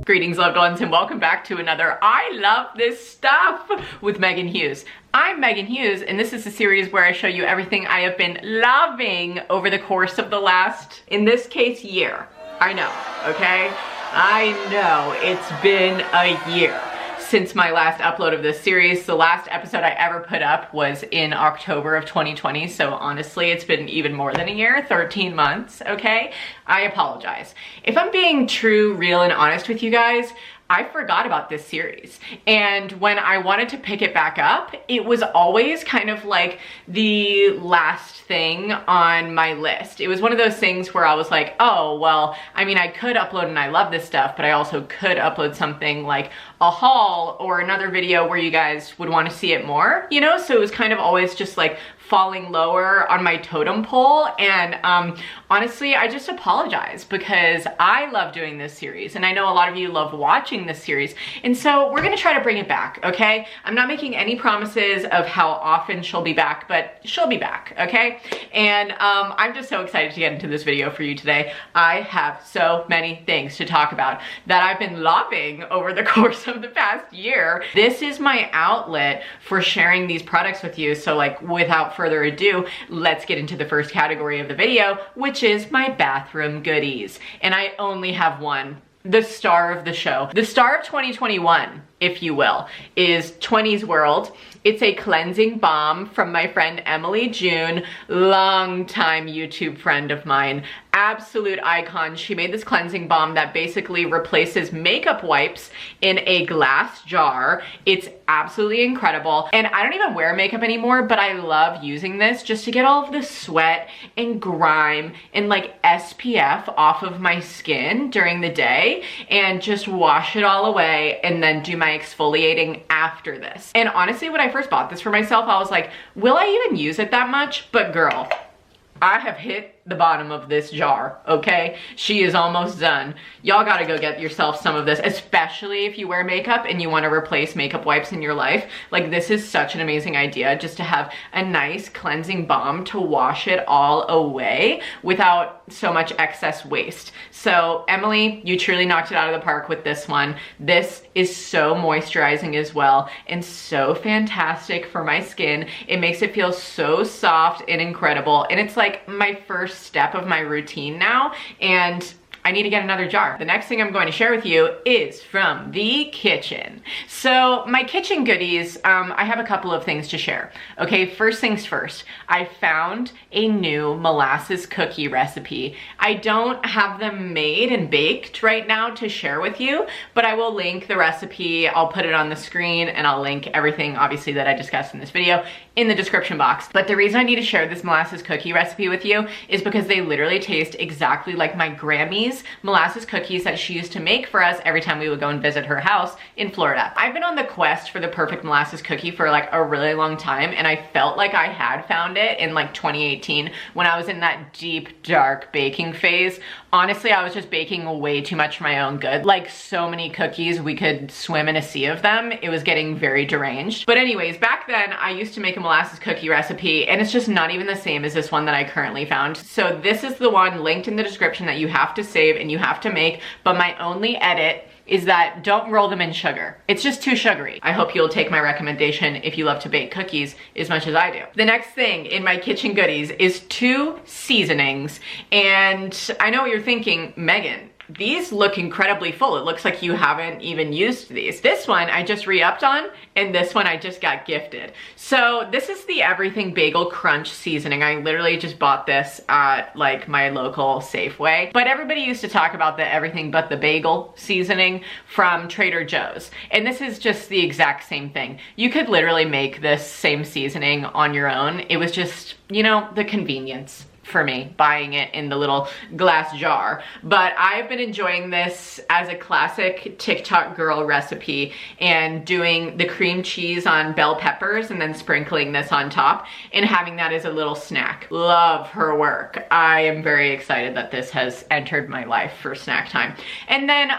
Greetings, loved ones, and welcome back to another I Love This Stuff with Meghan Hughes. I'm Meghan Hughes, and this is a series where I show you everything I have been loving over the course of the last, in this case, year. I know, okay? I know, it's been a year since my last upload of this series. The last episode I ever put up was in October of 2020, so honestly, it's been even more than a year, 13 months, okay? I apologize. If I'm being true, real, and honest with you guys, I forgot about this series. And when I wanted to pick it back up, it was always kind of like the last thing on my list. It was one of those things where I was like, oh, well, I mean, I could upload and I love this stuff, but I also could upload something like a haul or another video where you guys would want to see it more, you know? So it was kind of always just like falling lower on my totem pole. And honestly, I just apologize because I love doing this series and I know a lot of you love watching this series. And so we're gonna try to bring it back, okay? I'm not making any promises of how often she'll be back, but she'll be back, okay? And I'm just so excited to get into this video for you today. I have so many things to talk about that I've been loving over the course of the past year. This is my outlet for sharing these products with you. So like without further ado, let's get into the first category of the video, which is my bathroom goodies. And I only have one, the star of the show. The star of 2021, if you will, is 20's World. It's a cleansing balm from my friend Emily June, longtime YouTube friend of mine, absolute icon. She made this cleansing balm that basically replaces makeup wipes in a glass jar. It's absolutely incredible. And I don't even wear makeup anymore, but I love using this just to get all of the sweat and grime and like SPF off of my skin during the day and just wash it all away and then do my exfoliating after this. And honestly, when I first bought this for myself, I was like, will I even use it that much? But girl, I have hit the bottom of this jar, okay? She is almost done. Y'all gotta go get yourself some of this, especially if you wear makeup and you wanna replace makeup wipes in your life. Like, this is such an amazing idea, just to have a nice cleansing balm to wash it all away without so much excess waste. So Emily, you truly knocked it out of the park with this one. This is so moisturizing as well and so fantastic for my skin. It makes it feel so soft and incredible. And it's like my first step of my routine now, and I need to get another jar. The next thing I'm going to share with you is from the kitchen. So my kitchen goodies, I have a couple of things to share. Okay, first things first, I found a new molasses cookie recipe. I don't have them made and baked right now to share with you, but I will link the recipe. I'll put it on the screen and I'll link everything obviously that I discussed in this video in the description box. But the reason I need to share this molasses cookie recipe with you is because they literally taste exactly like my Grammy's molasses cookies that she used to make for us every time we would go and visit her house in Florida. I've been on the quest for the perfect molasses cookie for like a really long time, and I felt like I had found it in like 2018 when I was in that deep, dark baking phase. Honestly, I was just baking way too much for my own good. Like so many cookies, we could swim in a sea of them. It was getting very deranged. But anyways, back then I used to make a molasses cookie recipe, and it's just not even the same as this one that I currently found. So this is the one linked in the description that you have to save and you have to make, but my only edit is that don't roll them in sugar. It's just too sugary. I hope you'll take my recommendation if you love to bake cookies as much as I do. The next thing in my kitchen goodies is 2 seasonings. And I know what you're thinking, Meghan, these look incredibly full. It looks like you haven't even used these. This one I just re-upped on, and this one I just got gifted. So this is the Everything Bagel Crunch seasoning. I literally just bought this at like my local Safeway. But everybody used to talk about the Everything But the Bagel seasoning from Trader Joe's. And this is just the exact same thing. You could literally make this same seasoning on your own. It was just, you know, the convenience for me buying it in the little glass jar. But I've been enjoying this as a classic TikTok girl recipe and doing the cream cheese on bell peppers and then sprinkling this on top and having that as a little snack. Love her work. I am very excited that this has entered my life for snack time. And then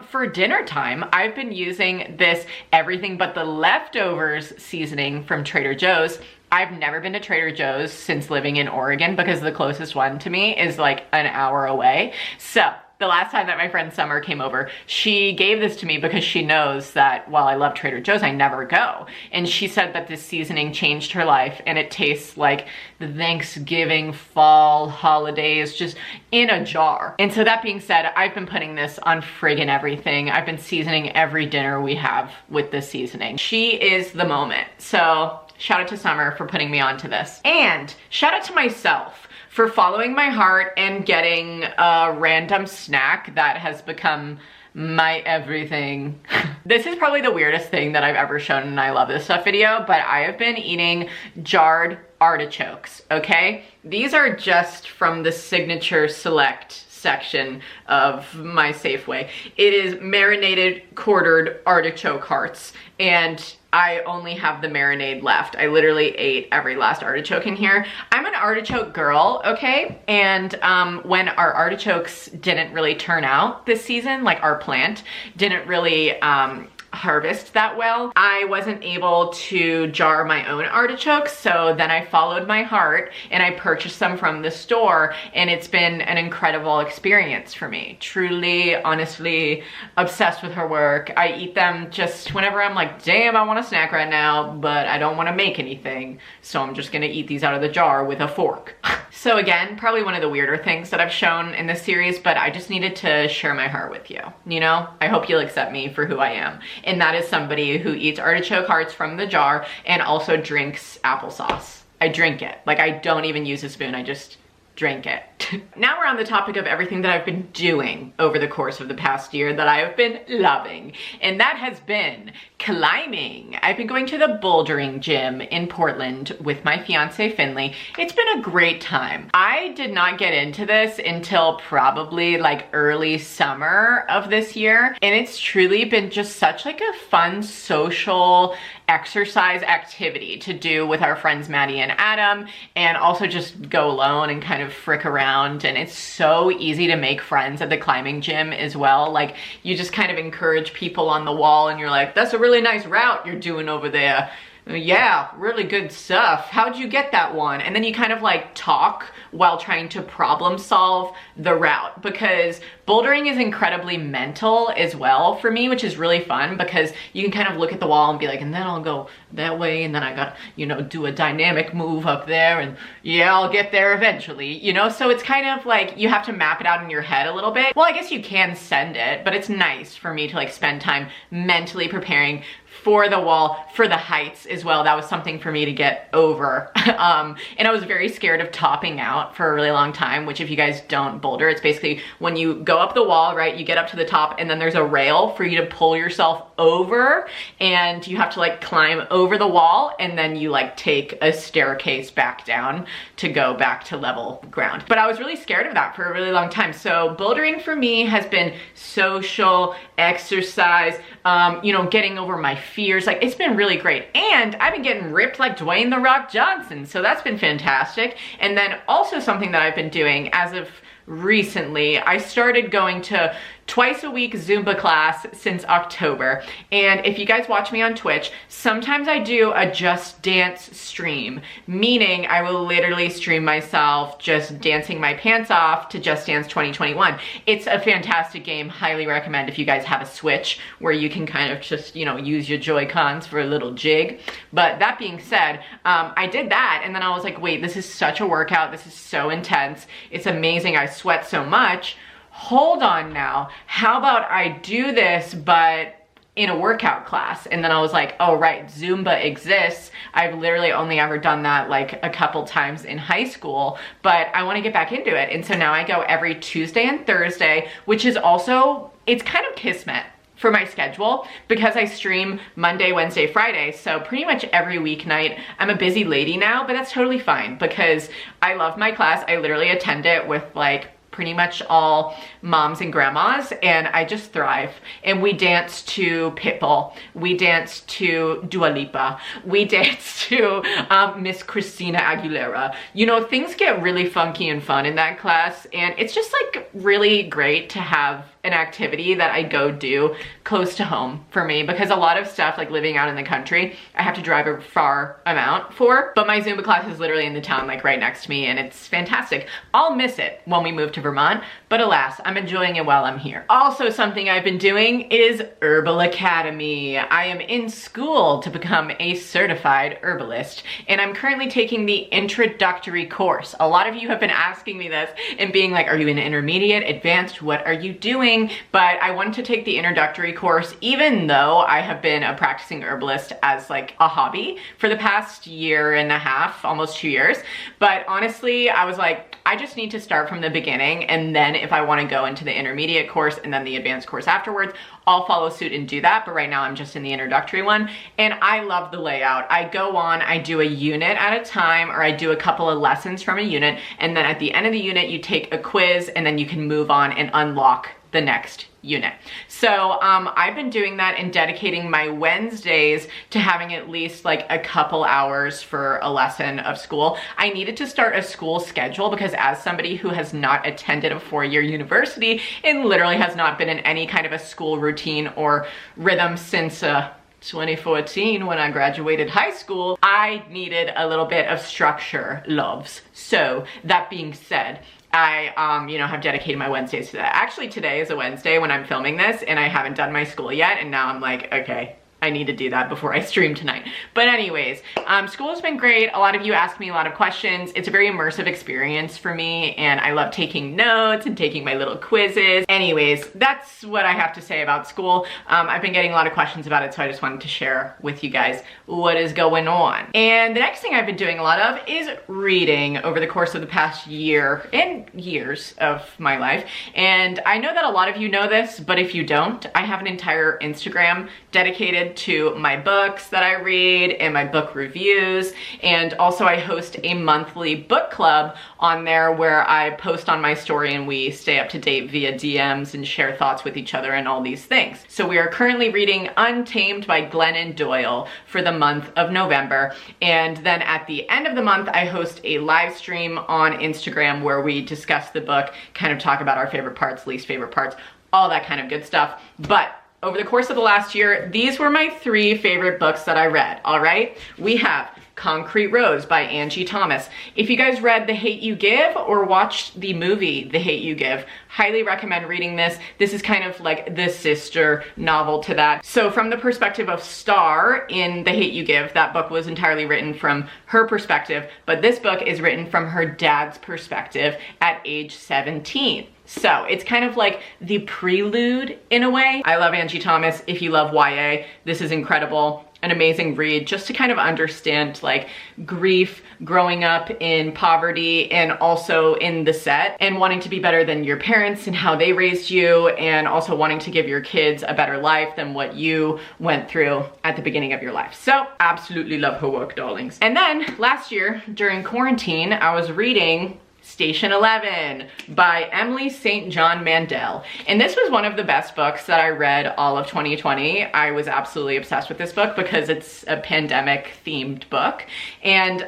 for dinner time, I've been using this Everything But the Leftovers seasoning from Trader Joe's. I've never been to Trader Joe's since living in Oregon because the closest one to me is like an hour away. So the last time that my friend Summer came over, she gave this to me because she knows that while I love Trader Joe's, I never go. And she said that this seasoning changed her life, and it tastes like the Thanksgiving fall holidays just in a jar. And so that being said, I've been putting this on friggin' everything. I've been seasoning every dinner we have with this seasoning. She is the moment. So shout out to Summer for putting me onto this. And shout out to myself for following my heart and getting a random snack that has become my everything. This is probably the weirdest thing that I've ever shown in I Love This Stuff video, but I have been eating jarred artichokes, okay? These are just from the Signature Select section of my Safeway. It is marinated quartered artichoke hearts, and I only have the marinade left. I literally ate every last artichoke in here. I'm an artichoke girl, okay? And when our artichokes didn't really turn out this season, like our plant didn't really harvest that well, I wasn't able to jar my own artichokes, so then I followed my heart and I purchased them from the store, and it's been an incredible experience for me. Truly, honestly, obsessed with her work. I eat them just whenever I'm like, damn, I want a snack right now, but I don't want to make anything, so I'm just gonna eat these out of the jar with a fork. So again, probably one of the weirder things that I've shown in this series, but I just needed to share my heart with you, you know? I hope you'll accept me for who I am. And that is somebody who eats artichoke hearts from the jar and also drinks applesauce. I drink it. Like, I don't even use a spoon, I just drink it. Now we're on the topic of everything that I've been doing over the course of the past year that I have been loving, and that has been climbing. I've been going to the Bouldering gym in Portland with my fiance Finley. It's been a great time. I did not get into this until probably like early summer of this year, and it's truly been just such like a fun social exercise activity to do with our friends Maddie and Adam, and also just go alone and kind of frick around. And it's so easy to make friends at the climbing gym as well. Like, you just kind of encourage people on the wall and you're like, that's a really nice route you're doing over there. Yeah, really good stuff. How'd you get that one? And then you kind of like talk while trying to problem solve the route, because bouldering is incredibly mental as well for me, which is really fun because you can kind of look at the wall and be like, and then I'll go that way, and then I got, you know, do a dynamic move up there, and yeah, I'll get there eventually, you know? So it's kind of like you have to map it out in your head a little bit. Well, I guess you can send it, but it's nice for me to like spend time mentally preparing for the wall, for the heights as well. That was something for me to get over. And I was very scared of topping out for a really long time, which if you guys don't boulder, it's basically when you go up the wall, right, you get up to the top and then there's a rail for you to pull yourself over, and you have to like climb over the wall, and then you like take a staircase back down to go back to level ground. But I was really scared of that for a really long time. So bouldering for me has been social exercise, you know, getting over my fears. Like, it's been really great. And I've been getting ripped like Dwayne "The Rock" Johnson, so that's been fantastic. And then also something that I've been doing as of recently, I started going to twice a week Zumba class since October. And if you guys watch me on Twitch, sometimes I do a Just Dance stream, meaning I will literally stream myself just dancing my pants off to Just Dance 2021. It's a fantastic game, highly recommend if you guys have a Switch where you can kind of just, you know, use your Joy-Cons for a little jig. But that being said, I did that, and then I was like, wait, this is such a workout, this is so intense, it's amazing, I sweat so much. Hold on now, how about I do this but in a workout class? And then I was like, oh right, Zumba exists. I've literally only ever done that like a couple times in high school, but I want to get back into it. And so now I go every Tuesday and Thursday, which is also, it's kind of kismet for my schedule because I stream Monday, Wednesday, Friday. So pretty much every weeknight. I'm a busy lady now, but that's totally fine because I love my class. I literally attend it with like pretty much all moms and grandmas, and I just thrive. And we dance to Pitbull, we dance to Dua Lipa, we dance to Miss Christina Aguilera. You know, things get really funky and fun in that class, and it's just like really great to have an activity that I go do close to home for me, because a lot of stuff like living out in the country, I have to drive a far amount for, but my Zumba class is literally in the town like right next to me, and it's fantastic. I'll miss it when we move to Vermont, but alas, I'm enjoying it while I'm here. Also, something I've been doing is Herbal Academy. I am in school to become a certified herbalist, and I'm currently taking the introductory course. A lot of you have been asking me this and being like, are you in intermediate, advanced, what are you doing? But I wanted to take the introductory course, even though I have been a practicing herbalist as like a hobby for the past year and a half, almost 2 years. But honestly, I was like, I just need to start from the beginning, and then if I want to go into the intermediate course and then the advanced course afterwards, I'll follow suit and do that. But right now I'm just in the introductory one, and I love the layout. I go on, I do a unit at a time, or I do a couple of lessons from a unit, and then at the end of the unit you take a quiz, and then you can move on and unlock the next unit. So I've been doing that and dedicating my Wednesdays to having at least like a couple hours for a lesson of school. I needed to start a school schedule because as somebody who has not attended a 4-year university and literally has not been in any kind of a school routine or rhythm since 2014 when I graduated high school, I needed a little bit of structure, loves. So that being said, I, you know, have dedicated my Wednesdays to that. Actually, today is a Wednesday when I'm filming this, and I haven't done my school yet, and now I'm like, okay, I need to do that before I stream tonight. But anyways, school has been great. A lot of you ask me a lot of questions. It's a very immersive experience for me, and I love taking notes and taking my little quizzes. Anyways, that's what I have to say about school. I've been getting a lot of questions about it, so I just wanted to share with you guys what is going on. And the next thing I've been doing a lot of is reading over the course of the past year and years of my life. And I know that a lot of you know this, but if you don't, I have an entire Instagram dedicated to my books that I read and my book reviews, and also I host a monthly book club on there where I post on my story and we stay up to date via DMs and share thoughts with each other and all these things. So we are currently reading Untamed by Glennon Doyle for the month of November, and then at the end of the month I host a live stream on Instagram where we discuss the book, kind of talk about our favorite parts, least favorite parts, all that kind of good stuff. But over the course of the last year, these were my 3 favorite books that I read, all right? We have Concrete Rose by Angie Thomas. If you guys read The Hate U Give or watched the movie The Hate U Give, highly recommend reading this. This is kind of like the sister novel to that. So from the perspective of Star in The Hate U Give, that book was entirely written from her perspective, but this book is written from her dad's perspective at age 17. So it's kind of like the prelude in a way. I love Angie Thomas. If you love YA, this is incredible. An amazing read just to kind of understand like grief, growing up in poverty, and also in the set, and wanting to be better than your parents and how they raised you, and also wanting to give your kids a better life than what you went through at the beginning of your life. So absolutely love her work, darlings. And then last year during quarantine, I was reading Station 11 by Emily St. John Mandel. And this was one of the best books that I read all of 2020. I was absolutely obsessed with this book because it's a pandemic themed book. And,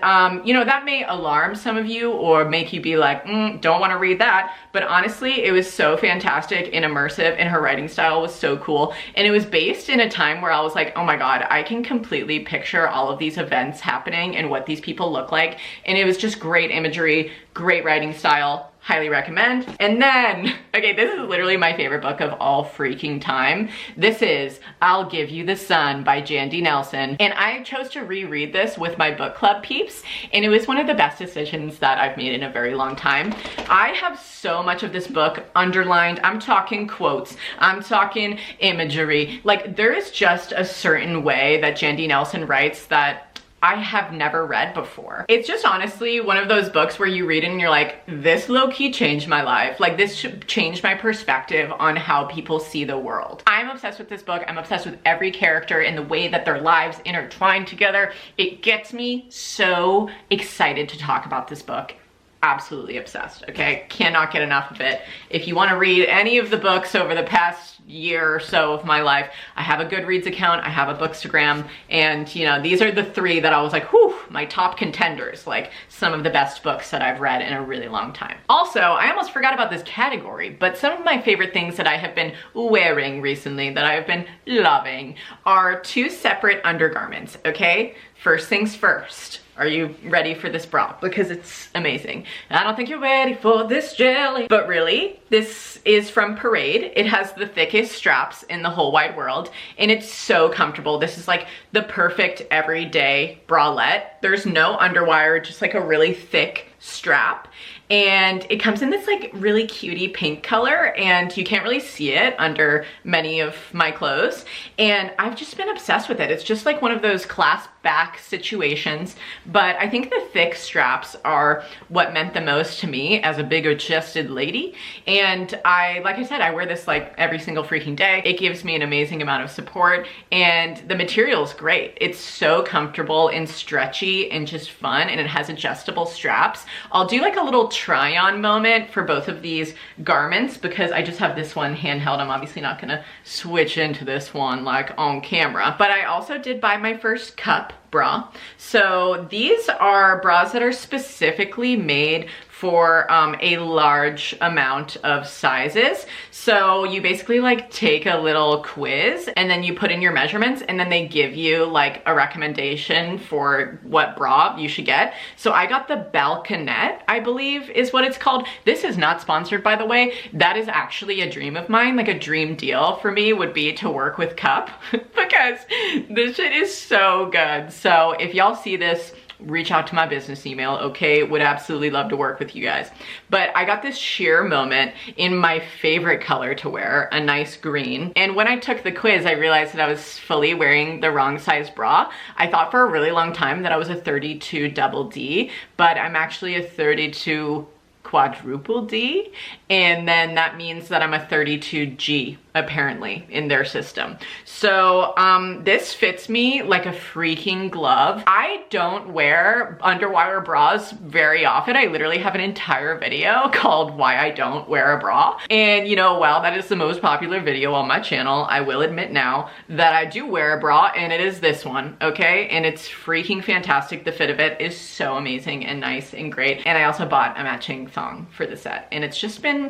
you know, that may alarm some of you or make you be like, don't want to read that. But honestly, it was so fantastic and immersive, and her writing style was so cool. And it was based in a time where I was like, oh my God, I can completely picture all of these events happening and what these people look like. And it was just great imagery, great writing style. Highly recommend. And then, okay, this is literally my favorite book of all freaking time. This is I'll Give You the Sun by Jandy Nelson. And I chose to reread this with my book club peeps, and it was one of the best decisions that I've made in a very long time. I have so much of this book underlined. I'm talking quotes, I'm talking imagery. Like, there is just a certain way that Jandy Nelson writes that I have never read before. It's just honestly one of those books where you read it and you're like, this low-key changed my life. Like, this changed my perspective on how people see the world. I'm obsessed with this book. I'm obsessed with every character and the way that their lives intertwine together. It gets me so excited to talk about this book absolutely obsessed, okay? Cannot get enough of it. If you want to read any of the books over the past year or so of my life, I have a Goodreads account, I have a Bookstagram, and you know, these are the three that I was like, whew, my top contenders, like some of the best books that I've read in a really long time. Also, I almost forgot about this category, but some of my favorite things that I have been wearing recently that I've been loving are two separate undergarments, okay? First things first. Are you ready for this bra? Because it's amazing. I don't think you're ready for this jelly. But really, this is from Parade. It has the thickest straps in the whole wide world, and it's so comfortable. This is like the perfect everyday bralette. There's no underwire, just like a really thick strap. And it comes in this like really cutie pink color, and you can't really see it under many of my clothes. And I've just been obsessed with it. It's just like one of those clasp back situations, but I think the thick straps are what meant the most to me as a bigger chested lady. And like I said, I wear this like every single freaking day. It gives me an amazing amount of support, and the material is great. It's so comfortable and stretchy and just fun, and it has adjustable straps. I'll do like a little try on moment for both of these garments because I just have this one handheld. I'm obviously not gonna switch into this one like on camera, but I also did buy my first cup bra. So these are bras that are specifically made for a large amount of sizes. So you basically like take a little quiz and then you put in your measurements, and then they give you like a recommendation for what bra you should get. So I got the Balconette, I believe is what it's called. This is not sponsored, by the way. That is actually a dream of mine. Like a dream deal for me would be to work with Cup because this shit is so good. So if y'all see this, reach out to my business email, okay? Would absolutely love to work with you guys. But I got this sheer moment in my favorite color to wear, a nice green. And when I took the quiz, I realized that I was fully wearing the wrong size bra. I thought for a really long time that I was a 32 double D, but I'm actually a 32 quadruple D, and then that means that I'm a 32G apparently in their system. So this fits me like a freaking glove. I don't wear underwire bras very often. I literally have an entire video called Why I Don't Wear a Bra. And you know, while that is the most popular video on my channel, I will admit now that I do wear a bra, and it is this one, okay? And it's freaking fantastic. The fit of it is so amazing and nice and great. And I also bought a matching thong for the set, and it's just been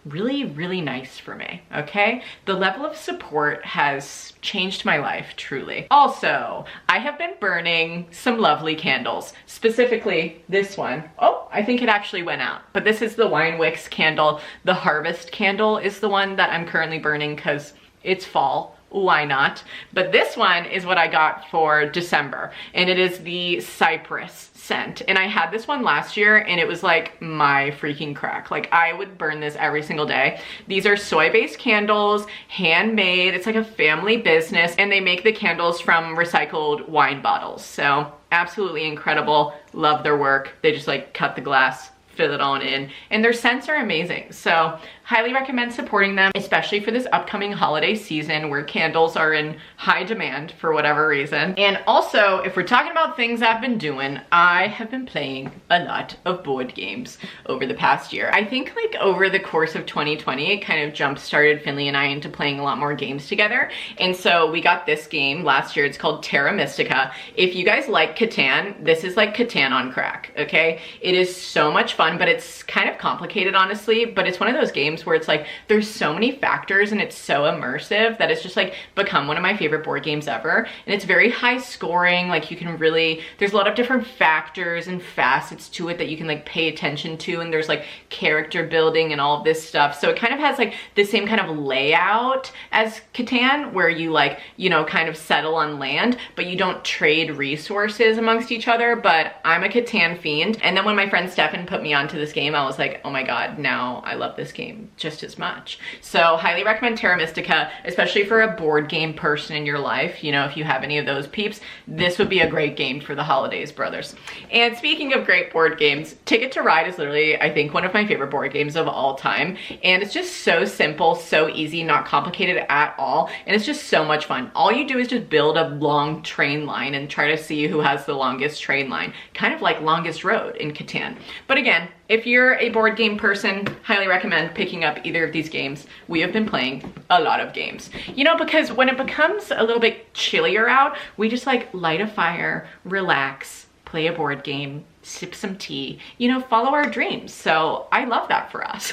really, really nice for me, okay? The level of support has changed my life, truly. Also, I have been burning some lovely candles, specifically this one. Oh, I think it actually went out, but this is the Wine Wicks candle. The Harvest candle is the one that I'm currently burning because it's fall. Why not? But this one is what I got for December, and it is the Cypress scent. And I had this one last year, and it was like my freaking crack. Like I would burn this every single day. These are soy-based candles, handmade. It's like a family business, and they make the candles from recycled wine bottles. So absolutely incredible. Love their work. They just like cut the glass, fill it on in, and their scents are amazing. So highly recommend supporting them, especially for this upcoming holiday season where candles are in high demand for whatever reason. And also, if we're talking about things I've been doing, I have been playing a lot of board games over the past year. I think like over the course of 2020, it kind of jump-started Finley and I into playing a lot more games together. And so we got this game last year. It's called Terra Mystica. If you guys like Catan, this is like Catan on crack, okay? It is so much fun, but it's kind of complicated, honestly. But it's one of those games where it's like there's so many factors and it's so immersive that it's just like become one of my favorite board games ever. And it's very high scoring. Like you can really, there's a lot of different factors and facets to it that you can like pay attention to, and there's like character building and all of this stuff. So it kind of has like the same kind of layout as Catan, where you like, you know, kind of settle on land, but you don't trade resources amongst each other. But I'm a Catan fiend. And then when my friend Stefan put me onto this game, I was like, oh my God, now I love this game just as much. So highly recommend Terra Mystica, especially for a board game person in your life. You know, if you have any of those peeps, this would be a great game for the holidays, brothers. And speaking of great board games, Ticket to Ride is literally, I think, one of my favorite board games of all time. And it's just so simple, so easy, not complicated at all. And it's just so much fun. All you do is just build a long train line and try to see who has the longest train line. Kind of like Longest Road in Catan. But again, again, if you're a board game person, highly recommend picking up either of these games. We have been playing a lot of games. You know, because when it becomes a little bit chillier out, we just like light a fire, relax, play a board game, sip some tea, you know, follow our dreams. So I love that for us.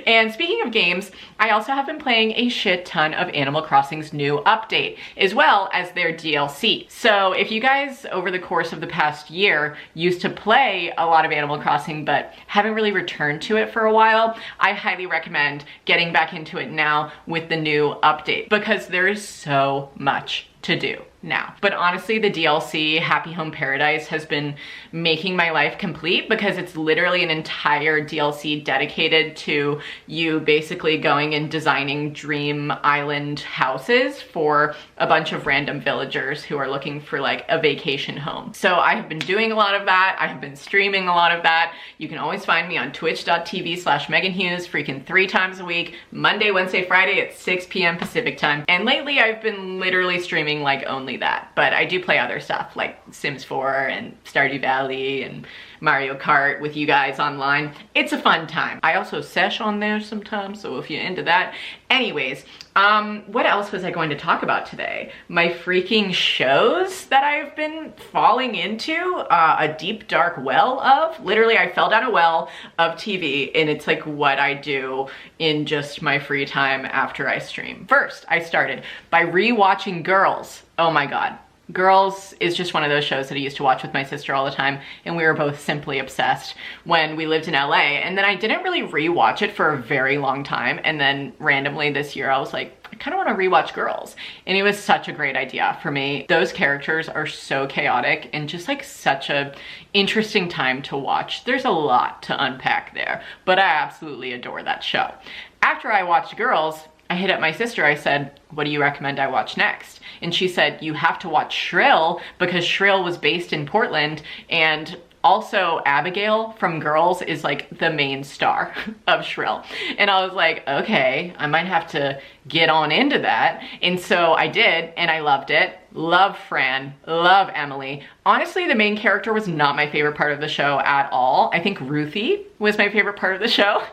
And speaking of games, I also have been playing a shit ton of Animal Crossing's new update, as well as their DLC. So if you guys, over the course of the past year, used to play a lot of Animal Crossing, but haven't really returned to it for a while, I highly recommend getting back into it now with the new update, because there is so much to do now. But honestly, the DLC Happy Home Paradise has been making my life complete, because it's literally an entire DLC dedicated to you basically going and designing dream island houses for a bunch of random villagers who are looking for like a vacation home. So I have been doing a lot of that. I have been streaming a lot of that. You can always find me on twitch.tv/Meghan Hughes freaking 3 times a week, Monday, Wednesday, Friday at 6 p.m. Pacific time. And lately I've been literally streaming like only that, but I do play other stuff like Sims 4 and Stardew Valley and Mario Kart with you guys online. It's a fun time. I also sesh on there sometimes, so if you're into that. Anyways, what else was I going to talk about today? My freaking shows that I've been falling into a deep dark well of. Literally, I fell down a well of TV, and it's like what I do in just my free time after I stream. First, I started by rewatching Girls. Oh my God. Girls is just one of those shows that I used to watch with my sister all the time, and we were both simply obsessed when we lived in LA. And then I didn't really rewatch it for a very long time, and then randomly this year I was like, I kind of want to rewatch Girls, and it was such a great idea for me. Those characters are so chaotic and just like such a interesting time to watch. There's a lot to unpack there, but I absolutely adore that show. After I watched Girls, I hit up my sister. I said, what do you recommend I watch next? And she said, you have to watch Shrill, because Shrill was based in Portland, and also Abigail from Girls is like the main star of Shrill. And I was like, okay, I might have to get on into that. And so I did, and I loved it. Love Fran, love Emily. Honestly, the main character was not my favorite part of the show at all. I think Ruthie was my favorite part of the show.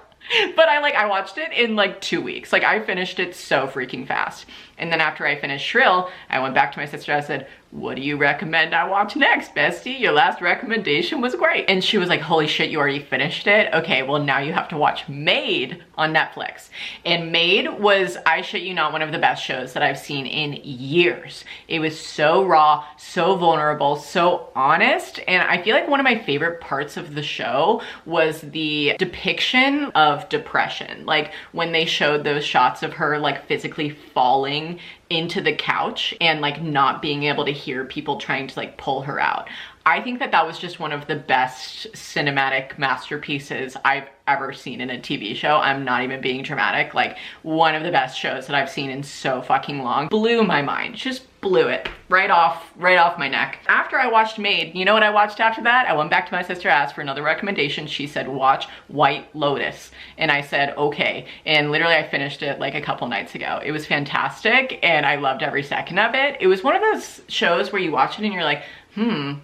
But I watched it in like 2 weeks. Like, I finished it so freaking fast. And then after I finished Shrill, I went back to my sister. I said, what do you recommend I watch next, bestie? Your last recommendation was great. And she was like, holy shit, you already finished it? Okay, well now you have to watch Maid on Netflix. And Maid was, I shit you not, one of the best shows that I've seen in years. It was so raw, so vulnerable, so honest. And I feel like one of my favorite parts of the show was the depiction of depression. Like when they showed those shots of her like physically falling into the couch and like not being able to hear people trying to like pull her out. I think that that was just one of the best cinematic masterpieces I've ever seen in a TV show. I'm not even being dramatic. Like, one of the best shows that I've seen in so fucking long. Blew my mind. Just blew it right off my neck. After I watched Maid, you know what I watched after that? I went back to my sister, asked for another recommendation. She said, watch White Lotus. And I said, okay. And literally I finished it like a couple nights ago. It was fantastic, and I loved every second of it. It was one of those shows where you watch it and you're like,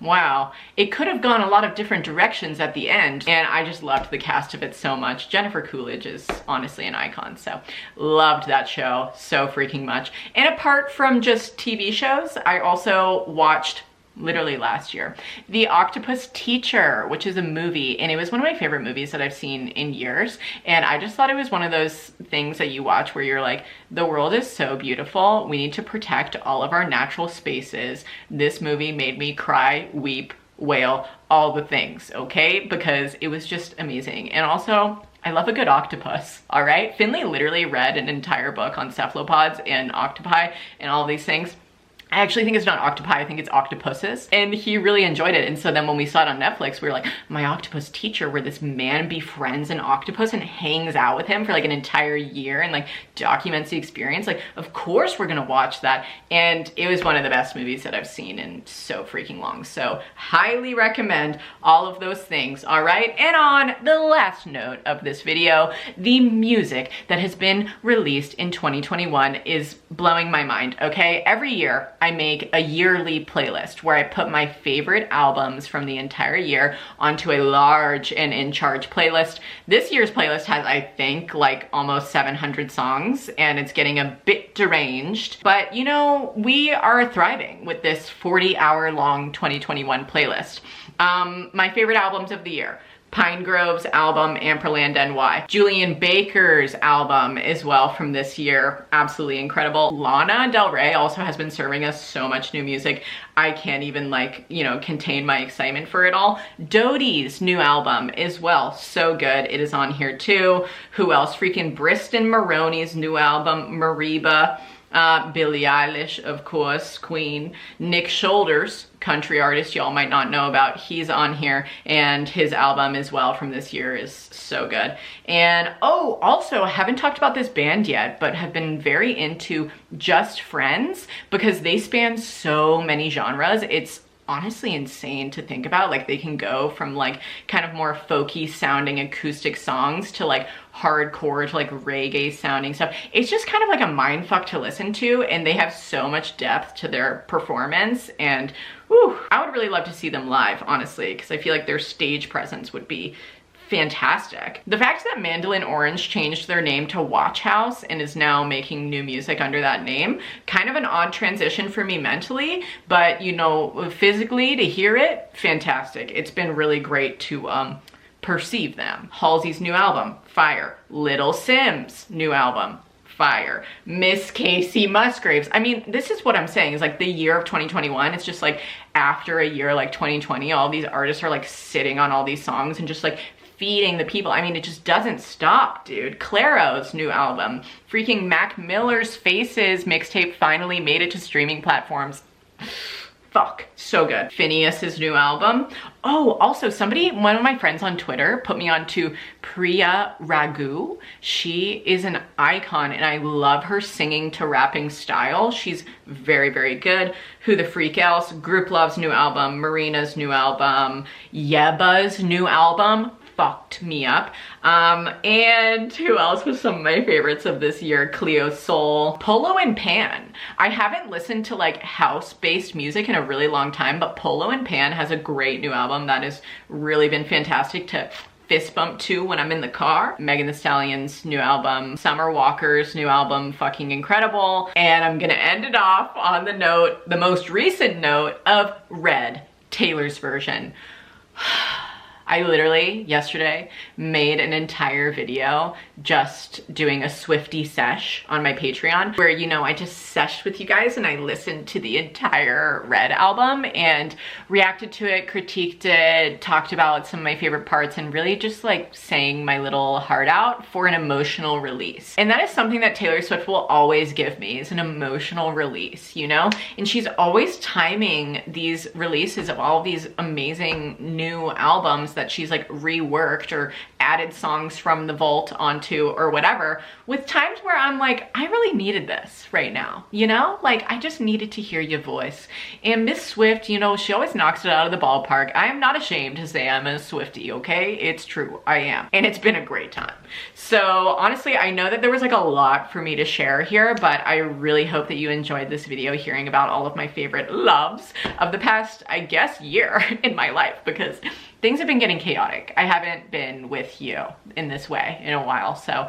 wow, it could have gone a lot of different directions at the end. And I just loved the cast of it so much. Jennifer Coolidge is honestly an icon, so loved that show so freaking much. And apart from just TV shows, I also watched, literally last year, The Octopus Teacher, which is a movie, and it was one of my favorite movies that I've seen in years. And I just thought it was one of those things that you watch where you're like, the world is so beautiful. We need to protect all of our natural spaces. This movie made me cry, weep, wail, all the things, okay? Because it was just amazing. And also, I love a good octopus, all right? Finley literally read an entire book on cephalopods and octopi and all these things. I actually think it's not octopi, I think it's octopuses. And he really enjoyed it. And so then when we saw it on Netflix, we were like, My Octopus Teacher, where this man befriends an octopus and hangs out with him for like an entire year and like documents the experience. Like, of course we're gonna watch that. And it was one of the best movies that I've seen in so freaking long. So highly recommend all of those things, all right? And on the last note of this video, the music that has been released in 2021 is blowing my mind, okay? Every year, I make a yearly playlist where I put my favorite albums from the entire year onto a large and in charge playlist. This year's playlist has, I think, like almost 700 songs, and it's getting a bit deranged, but you know, we are thriving with this 40-hour long 2021 playlist. My favorite albums of the year: Pine Grove's album, Amperland NY. Julian Baker's album as well from this year, absolutely incredible. Lana Del Rey also has been serving us so much new music. I can't even like, you know, contain my excitement for it all. Dodie's new album as well, so good. It is on here too. Who else? Freaking Briston Maroney's new album, Mariba. Billie Eilish, of course, Queen. Nick Shoulders, country artist y'all might not know about, he's on here, and his album as well from this year is so good. And oh, also, I haven't talked about this band yet, but have been very into Just Friends because they span so many genres. It's honestly insane to think about. Like, they can go from like kind of more folky sounding acoustic songs to like hardcore to like reggae sounding stuff. It's just kind of like a mind fuck to listen to, and they have so much depth to their performance, and whew, I would really love to see them live, honestly, because I feel like their stage presence would be fantastic. The fact that Mandolin Orange changed their name to Watch House and is now making new music under that name, kind of an odd transition for me mentally, but you know, physically to hear it, fantastic. It's been really great to perceive them. Halsey's new album, fire. Little Simz' new album, fire. Miss Casey Musgraves. I mean, this is what I'm saying, is like the year of 2021, it's just like after a year like 2020, all these artists are like sitting on all these songs and just like feeding the people. I mean, it just doesn't stop, dude. Claro's new album. Freaking Mac Miller's Faces mixtape finally made it to streaming platforms. Fuck, so good. Phineas's new album. Oh, also one of my friends on Twitter put me on to Priya Raghu. She is an icon and I love her singing to rapping style. She's very, very good. Who the Freak Else? Group Love's new album, Marina's new album, Yeba's new album fucked me up. And who else was some of my favorites of this year? Cleo Soul, Polo and Pan. I haven't listened to like house-based music in a really long time, but Polo and Pan has a great new album that has really been fantastic to fist bump to when I'm in the car. Megan Thee Stallion's new album, Summer Walker's new album, fucking incredible. And I'm gonna end it off on the note, the most recent note of Red, Taylor's version. I literally, yesterday, made an entire video just doing a Swiftie sesh on my Patreon where, you know, I just seshed with you guys and I listened to the entire Red album and reacted to it, critiqued it, talked about some of my favorite parts, and really just like sang my little heart out for an emotional release. And that is something that Taylor Swift will always give me, is an emotional release, you know? And she's always timing these releases of all these amazing new albums that she's like reworked or added songs from the vault onto or whatever, with times where I'm like, I really needed this right now, you know? Like, I just needed to hear your voice. And Miss Swift, you know, she always knocks it out of the ballpark. I am not ashamed to say I'm a Swiftie, okay? It's true, I am. And it's been a great time. So honestly, I know that there was like a lot for me to share here, but I really hope that you enjoyed this video hearing about all of my favorite loves of the past, I guess, year in my life, because things have been getting chaotic. I haven't been with you in this way in a while. So,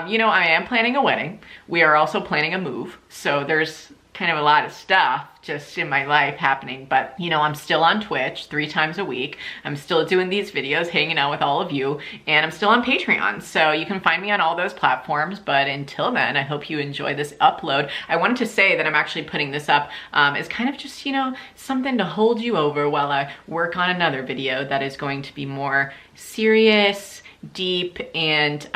you know, I am planning a wedding. We are also planning a move. So there's kind of a lot of stuff just in my life happening, but you know, I'm still on Twitch 3 times a week. I'm still doing these videos, hanging out with all of you, and I'm still on Patreon. So you can find me on all those platforms, but until then, I hope you enjoy this upload. I wanted to say that I'm actually putting this up as kind of just, you know, something to hold you over while I work on another video that is going to be more serious, deep, and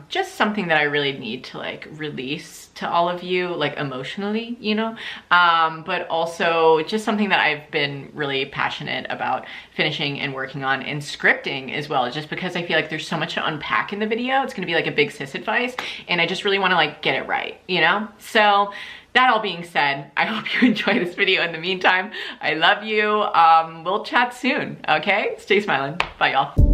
just something that I really need to like release to all of you, like emotionally, you know, but also just something that I've been really passionate about finishing and working on, and scripting as well, just because I feel like there's so much to unpack in the video. It's gonna be like a big sis advice, and I just really want to like get it right, you know? So that all being said, I hope you enjoy this video. In the meantime, I love you. We'll chat soon, okay? Stay smiling. Bye, y'all.